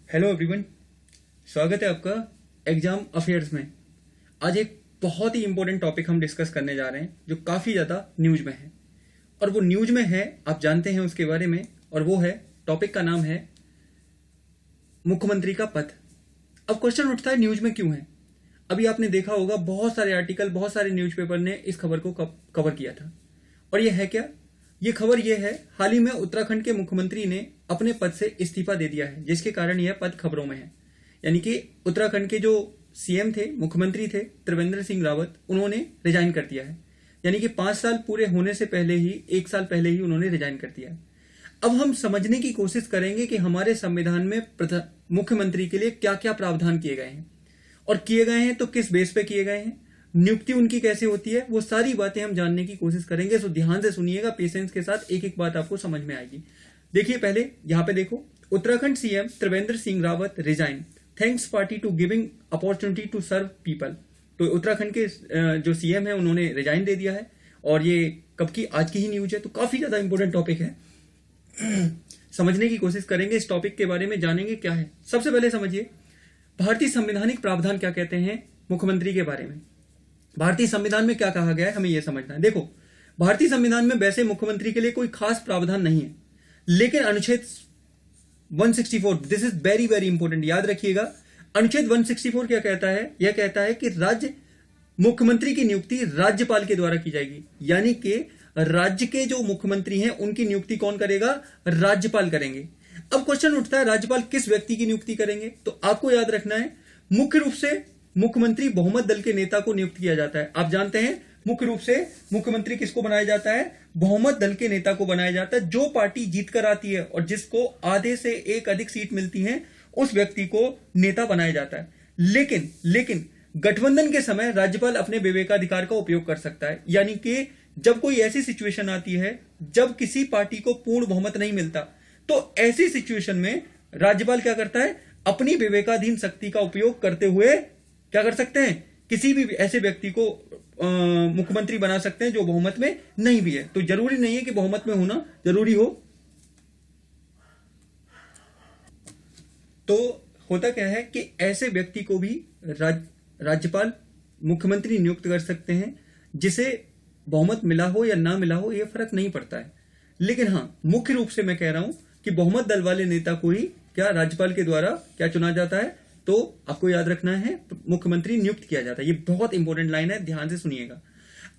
Hello everyone, स्वागत है आपका एग्जाम अफेयर्स में। आज एक बहुत ही इंपॉर्टेंट टॉपिक हम डिस्कस करने जा रहे हैं जो काफ़ी ज़्यादा न्यूज में है, और वो न्यूज में है, आप जानते हैं उसके बारे में, और वो है, टॉपिक का नाम है मुख्यमंत्री का पद। अब क्वेश्चन उठता है न्यूज में क्यों है। अभी आपने देखा होगा बहुत सारे आर्टिकल, बहुत सारे न्यूज़पेपर ने इस खबर को कवर किया था, और ये है क्या, ये खबर ये है, हाल ही में उत्तराखंड के मुख्यमंत्री ने अपने पद से इस्तीफा दे दिया है, जिसके कारण यह पद खबरों में है। यानी कि उत्तराखंड के जो सीएम थे, मुख्यमंत्री थे, त्रिवेंद्र सिंह रावत, उन्होंने रिजाइन कर दिया है। यानी कि 5 साल पूरे होने से पहले ही, 1 साल पहले ही उन्होंने रिजाइन कर दिया है। अब हम समझने की कोशिश करेंगे कि हमारे संविधान में मुख्यमंत्री के लिए क्या क्या प्रावधान किए गए हैं, और किए गए हैं तो किस बेस पे किए गए हैं, नियुक्ति उनकी कैसे होती है, वो सारी बातें हम जानने की कोशिश करेंगे। सो ध्यान से सुनिएगा, पेशेंस के साथ, एक एक बात आपको समझ में आएगी। देखिए, पहले यहां पे देखो, Uttarakhand CM Trivendra Singh Rawat resign, thanks party to giving opportunity to serve people. तो उत्तराखंड के जो सीएम है उन्होंने रिजाइन दे दिया है, और ये कब की, आज की ही न्यूज है, तो काफी ज्यादा इंपॉर्टेंट टॉपिक है। समझने की कोशिश करेंगे, इस टॉपिक के बारे में जानेंगे क्या है। सबसे पहले समझिए भारतीय संवैधानिक प्रावधान क्या कहते हैं मुख्यमंत्री के बारे में। भारतीय संविधान में क्या कहा गया है, हमें यह समझना है। देखो, भारतीय संविधान में वैसे मुख्यमंत्री के लिए कोई खास प्रावधान नहीं है, लेकिन अनुच्छेद 164, this is very very important, याद रखिएगा। अनुच्छेद 164 क्या कहता है, यह कहता है कि राज्य मुख्यमंत्री की नियुक्ति राज्यपाल के द्वारा की जाएगी। यानी कि राज्य के जो मुख्यमंत्री हैं उनकी नियुक्ति कौन करेगा, राज्यपाल करेंगे। अब क्वेश्चन उठता है, राज्यपाल किस व्यक्ति की नियुक्ति करेंगे, तो आपको याद रखना है, मुख्य रूप से मुख्यमंत्री बहुमत दल के नेता को नियुक्त किया जाता है। आप जानते हैं मुख्य रूप से मुख्यमंत्री किसको बनाया जाता है, बहुमत दल के नेता को बनाया जाता है। जो पार्टी जीत कर आती है और जिसको आधे से एक अधिक सीट मिलती है, उस व्यक्ति को नेता बनाया जाता है। लेकिन गठबंधन के समय राज्यपाल अपने विवेकाधिकार का उपयोग कर सकता है। यानी कि जब कोई ऐसी सिचुएशन आती है जब किसी पार्टी को पूर्ण बहुमत नहीं मिलता, तो ऐसी सिचुएशन में राज्यपाल क्या करता है, अपनी विवेकाधीन शक्ति का उपयोग करते हुए क्या कर सकते हैं, किसी भी ऐसे व्यक्ति को मुख्यमंत्री बना सकते हैं जो बहुमत में नहीं भी है। तो जरूरी नहीं है कि बहुमत में होना जरूरी हो। तो होता क्या है कि ऐसे व्यक्ति को भी राज्यपाल मुख्यमंत्री नियुक्त कर सकते हैं, जिसे बहुमत मिला हो या ना मिला हो, यह फर्क नहीं पड़ता है। लेकिन हां, मुख्य रूप से मैं कह रहा हूं कि बहुमत दल वाले नेता को ही क्या राज्यपाल के द्वारा क्या चुना जाता है, तो आपको याद रखना है, मुख्यमंत्री नियुक्त किया जाता है। ये बहुत इंपॉर्टेंट लाइन है, ध्यान से सुनिएगा।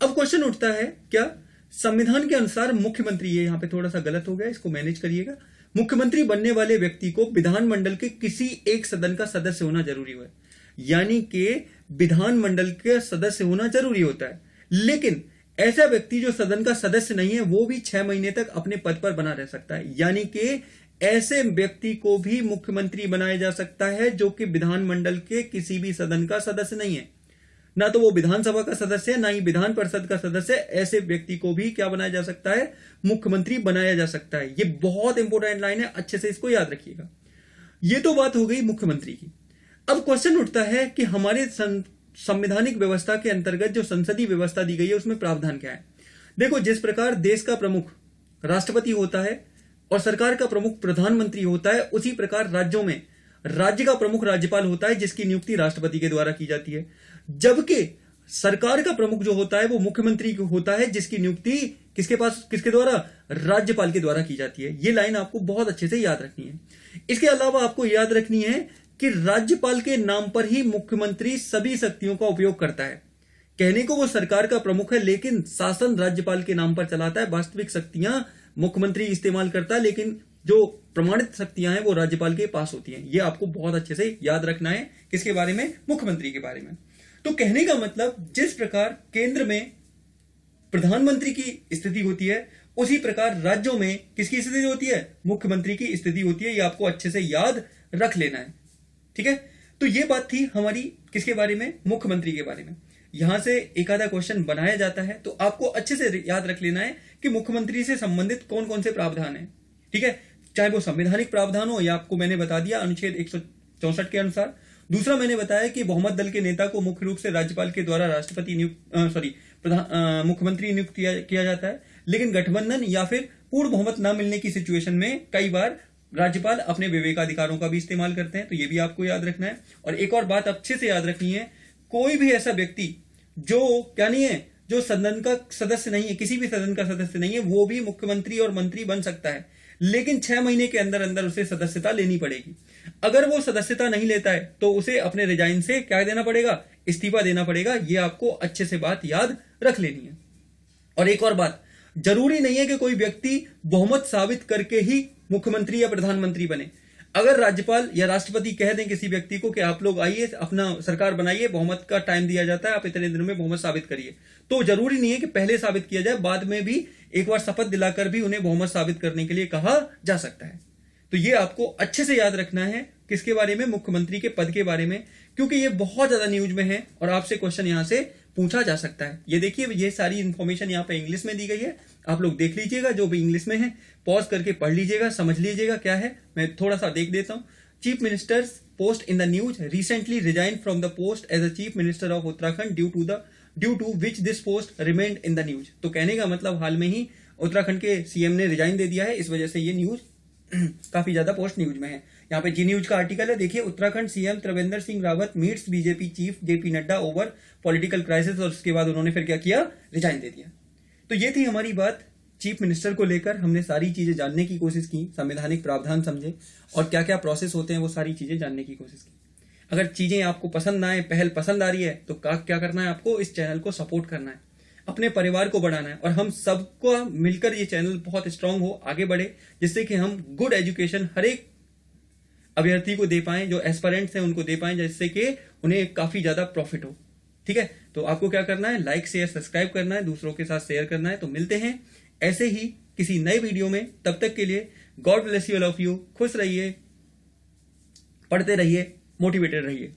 अब क्वेश्चन उठता है, क्या संविधान के अनुसार मुख्यमंत्री, ये यहां पे थोड़ा सा गलत हो गया, इसको मैनेज करिएगा, मुख्यमंत्री बनने वाले व्यक्ति को विधानमंडल के किसी एक सदन का सदस्य होना जरूरी है। यानी कि विधानमंडल के सदस्य होना जरूरी होता है। लेकिन ऐसा व्यक्ति जो सदन का सदस्य नहीं है, वो भी 6 महीने तक अपने पद पर बना रह सकता है। यानी कि ऐसे व्यक्ति को भी मुख्यमंत्री बनाया जा सकता है जो कि विधानमंडल के किसी भी सदन का सदस्य नहीं है, ना तो वो विधानसभा का सदस्य है, ना ही विधान परिषद का सदस्य। ऐसे व्यक्ति को भी क्या बनाया जा सकता है, मुख्यमंत्री बनाया जा सकता है। ये बहुत इंपॉर्टेंट लाइन है, अच्छे से इसको याद रखिएगा। ये तो बात हो गई मुख्यमंत्री की। अब क्वेश्चन उठता है कि हमारे संवैधानिक व्यवस्था के अंतर्गत जो संसदीय व्यवस्था दी गई है, उसमें प्रावधान क्या है। देखो, जिस प्रकार देश का प्रमुख राष्ट्रपति होता है और सरकार का प्रमुख प्रधानमंत्री होता है, उसी प्रकार राज्यों में राज्य का प्रमुख राज्यपाल होता है, जिसकी नियुक्ति राष्ट्रपति के द्वारा की जाती है। जबकि सरकार का प्रमुख जो होता है वो मुख्यमंत्री होता है, जिसकी नियुक्ति किसके द्वारा, राज्यपाल के द्वारा की जाती है। ये लाइन आपको बहुत अच्छे से याद रखनी है। इसके अलावा आपको याद रखनी है कि राज्यपाल के नाम पर ही मुख्यमंत्री सभी शक्तियों का उपयोग करता है। कहने को वो सरकार का प्रमुख है, लेकिन शासन राज्यपाल के नाम पर चलाता है। वास्तविक शक्तियां मुख्यमंत्री इस्तेमाल करता है, लेकिन जो प्रमाणित शक्तियां हैं वो राज्यपाल के पास होती हैं। ये आपको बहुत अच्छे से याद रखना है। किसके बारे में, मुख्यमंत्री के बारे में। तो कहने का मतलब, जिस प्रकार केंद्र में प्रधानमंत्री की स्थिति होती है, उसी प्रकार राज्यों में किसकी स्थिति होती है, मुख्यमंत्री की स्थिति होती है। ये आपको अच्छे से याद रख लेना है, ठीक है। तो ये बात थी हमारी किसके बारे में, मुख्यमंत्री के बारे में। यहां से एक आधा क्वेश्चन बनाया जाता है, तो आपको अच्छे से याद रख लेना है कि मुख्यमंत्री से संबंधित कौन कौन से प्रावधान है, ठीक है। चाहे वो संवैधानिक प्रावधान हो, या आपको मैंने बता दिया अनुच्छेद 164 के अनुसार। दूसरा मैंने बताया कि बहुमत दल के नेता को मुख्य रूप से राज्यपाल के द्वारा मुख्यमंत्री नियुक्त किया जाता है। लेकिन गठबंधन या फिर पूर्ण बहुमत न मिलने की सिचुएशन में कई बार राज्यपाल अपने विवेकाधिकारों का भी इस्तेमाल करते हैं, तो ये भी आपको याद रखना है। और एक और बात अच्छे से याद रखनी है, कोई भी ऐसा व्यक्ति जो क्या नहीं है, जो सदन का सदस्य नहीं है, किसी भी सदन का सदस्य नहीं है, वो भी मुख्यमंत्री और मंत्री बन सकता है, लेकिन 6 महीने के अंदर अंदर उसे सदस्यता लेनी पड़ेगी। अगर वो सदस्यता नहीं लेता है तो उसे अपने रिजाइन से क्या देना पड़ेगा, इस्तीफा देना पड़ेगा। ये आपको अच्छे से बात याद रख लेनी है। और एक और बात, जरूरी नहीं है कि कोई व्यक्ति बहुमत साबित करके ही मुख्यमंत्री या प्रधानमंत्री बने। अगर राज्यपाल या राष्ट्रपति कह दें किसी व्यक्ति को कि आप लोग आइए अपना सरकार बनाइए, बहुमत का टाइम दिया जाता है, आप इतने दिन में बहुमत साबित करिए, तो जरूरी नहीं है कि पहले साबित किया जाए, बाद में भी एक बार शपथ दिलाकर भी उन्हें बहुमत साबित करने के लिए कहा जा सकता है। तो ये आपको अच्छे से याद रखना है, किसके बारे में, मुख्यमंत्री के पद के बारे में, क्योंकि ये बहुत ज्यादा न्यूज में है और आपसे क्वेश्चन यहां से पूछा जा सकता है। ये देखिए, ये सारी इंफॉर्मेशन यहाँ पे इंग्लिश में दी गई है, आप लोग देख लीजिएगा, जो भी इंग्लिश में है पॉज करके पढ़ लीजिएगा, समझ लीजिएगा क्या है। मैं थोड़ा सा देख देता हूं। Chief minister's post in the news recently resign from the post as a chief minister of Uttarakhand due to which this post remained in the news. तो कहने का मतलब हाल में ही उत्तराखंड के सीएम ने रिजाइन दे दिया है, इस वजह से ये न्यूज काफी ज्यादा पोस्ट न्यूज में है। यहाँ पे जी न्यूज का आर्टिकल है, देखिए, Uttarakhand CM Trivendra Singh Rawat meets BJP chief JP Nadda over political crisis, और उसके बाद उन्होंने फिर क्या किया, रिजाइन दे दिया। तो ये थी हमारी बात चीफ मिनिस्टर को लेकर। हमने सारी चीजें जानने की कोशिश की, संवैधानिक प्रावधान समझे और क्या क्या प्रोसेस होते हैं वो सारी चीजें जानने की कोशिश की। अगर चीजें आपको पसंद ना आए, पहल पसंद आ रही है, तो क्या करना है, आपको इस चैनल को सपोर्ट करना है, अपने परिवार को बढ़ाना है, और हम सबको मिलकर ये चैनल बहुत स्ट्रांग हो, आगे बढ़े, जिससे कि हम गुड एजुकेशन हर एक अभ्यर्थी को दे पाएं, जो एस्पिरेंट्स हैं उनको दे पाएं, जिससे कि उन्हें काफी ज्यादा प्रॉफिट हो। ठीक है, तो आपको क्या करना है, लाइक शेयर सब्सक्राइब करना है, दूसरों के साथ शेयर करना है। तो मिलते हैं ऐसे ही किसी नए वीडियो में, तब तक के लिए God bless you all of you. खुश रहिए, पढ़ते रहिए, मोटिवेटेड रहिए।